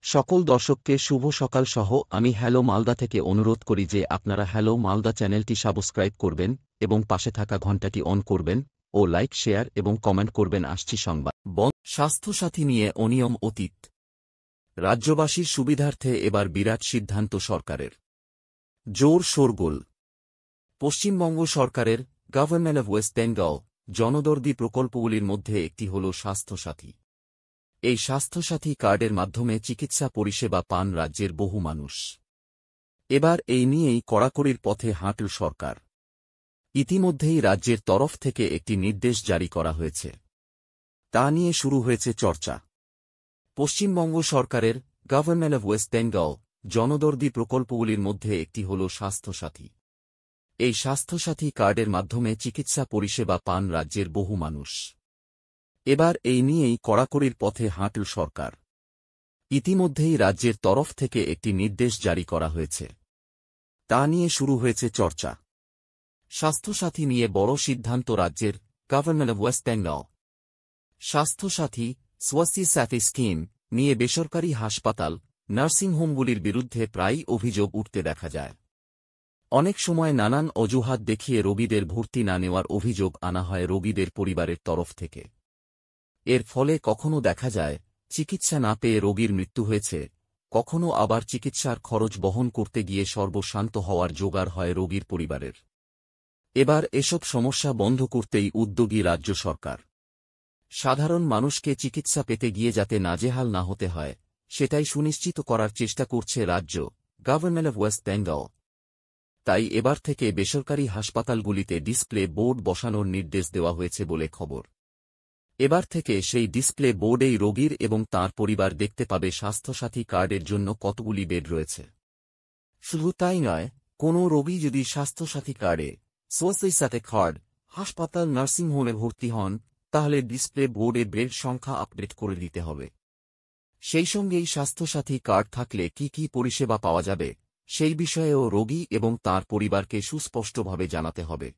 সকল দর্শককে শুভ সকাল সহ আমি হ্যালো মালদা থেকে অনুরোধ করি যে আপনারা হ্যালো মালদা চ্যানেলটি সাবস্ক্রাইব করবেন এবং পাশে থাকা ঘণ্টাটি অন করবেন ও লাইক শেয়ার এবং কমেন্ট করবেন। আসছি সংবাদ। স্বাস্থ্যসাথী নিয়ে অনিয়ম অতীত। রাজ্যবাসীর সুবিধার্থে এবার বিরাট সিদ্ধান্ত সরকারের। জোর শোরগোল। পশ্চিমবঙ্গ সরকারের গভর্নমেন্ট অব ওয়েস্ট বেঙ্গল জনদর্দি প্রকল্পগুলির মধ্যে একটি হল স্বাস্থ্যসাথী। এই স্বাস্থ্যসাথী কার্ডের মাধ্যমে চিকিৎসা পরিষেবা পান রাজ্যের বহু মানুষ। এবার এই নিয়েই কড়াকড়ির পথে হাঁটল সরকার। ইতিমধ্যেই রাজ্যের তরফ থেকে একটি নির্দেশ জারি করা হয়েছে। তা নিয়ে শুরু হয়েছে চর্চা। পশ্চিমবঙ্গ সরকারের গভর্নমেন্ট অব ওয়েস্ট বেঙ্গল জনদর্দি প্রকল্পগুলির মধ্যে একটি হল স্বাস্থ্যসাথী। এই স্বাস্থ্যসাথী কার্ডের মাধ্যমে চিকিৎসা পরিষেবা পান রাজ্যের বহু মানুষ। এবার এই নিয়েই কড়াকড়ির পথে হাঁটল সরকার। ইতিমধ্যেই রাজ্যের তরফ থেকে একটি নির্দেশ জারি করা হয়েছে। তা নিয়ে শুরু হয়েছে চর্চা। স্বাস্থ্যসাথী নিয়ে বড় সিদ্ধান্ত রাজ্যের government of West Bengal. Swasthyasathi Swasthya Sathi scheme নিয়ে বেসরকারি হাসপাতাল, নার্সিংহোমগুলির বিরুদ্ধে প্রায়ই অভিযোগ উঠতে দেখা যায়। অনেক সময় নানান অজুহাত দেখিয়ে রোগীদের ভর্তি না নেওয়ার অভিযোগ আনা হয় রোগীদের পরিবারের তরফ থেকে। এর ফলে কখনো দেখা যায় চিকিৎসা না পেয়ে রোগীর মৃত্যু হয়েছে, কখনো আবার চিকিৎসার খরচ বহন করতে গিয়ে সর্বশান্ত হওয়ার জোগাড় হয় রোগীর পরিবারের। এবার এসব সমস্যা বন্ধ করতেই উদ্যোগী রাজ্য সরকার। সাধারণ মানুষকে চিকিৎসা পেতে গিয়ে যাতে নাজেহাল না হতে হয়, সেটাই সুনিশ্চিত করার চেষ্টা করছে রাজ্য গভর্নমেন্ট অব ওয়েস্ট বেঙ্গল। তাই এবার থেকে বেসরকারি হাসপাতালগুলিতে ডিসপ্লে বোর্ড বসানোর নির্দেশ দেওয়া হয়েছে বলে খবর। এবার থেকে সেই ডিসপ্লে বোর্ডেই রোগীর এবং তাঁর পরিবার দেখতে পাবে স্বাস্থ্যসাথী কার্ডের জন্য কতগুলি বেড রয়েছে। শুধু তাই নয়, কোনো রোগী যদি স্বাস্থ্যসাথী কার্ডে স্বাস্থ্য সাথী কার্ড হাসপাতাল নার্সিংহোমে ভর্তি হন, তাহলে ডিসপ্লে বোর্ডে বেড সংখ্যা আপডেট করে দিতে হবে। সেই সঙ্গেই স্বাস্থ্যসাথী কার্ড থাকলে কি কি পরিষেবা পাওয়া যাবে, সেই বিষয়েও রোগী এবং তাঁর পরিবারকে সুস্পষ্টভাবে জানাতে হবে।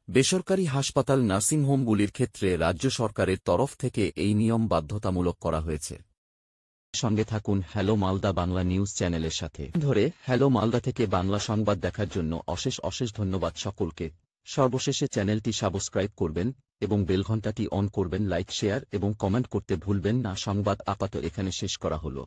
বেসরকারি হাসপাতাল নার্সিংহোমগুলির ক্ষেত্রে রাজ্য সরকারের তরফ থেকে এই নিয়ম বাধ্যতামূলক করা হয়েছে। সঙ্গে থাকুন হ্যালো মালদা বাংলা নিউজ চ্যানেলের সাথে। ধরে হ্যালো মালদা থেকে বাংলা সংবাদ দেখার জন্য অশেষ ধন্যবাদ সকলকে। সর্বশেষে চ্যানেলটি সাবস্ক্রাইব করবেন এবং বেলঘণ্টাটি অন করবেন। লাইক শেয়ার এবং কমেন্ট করতে ভুলবেন না। সংবাদ আপাতত এখানে শেষ করা হলো।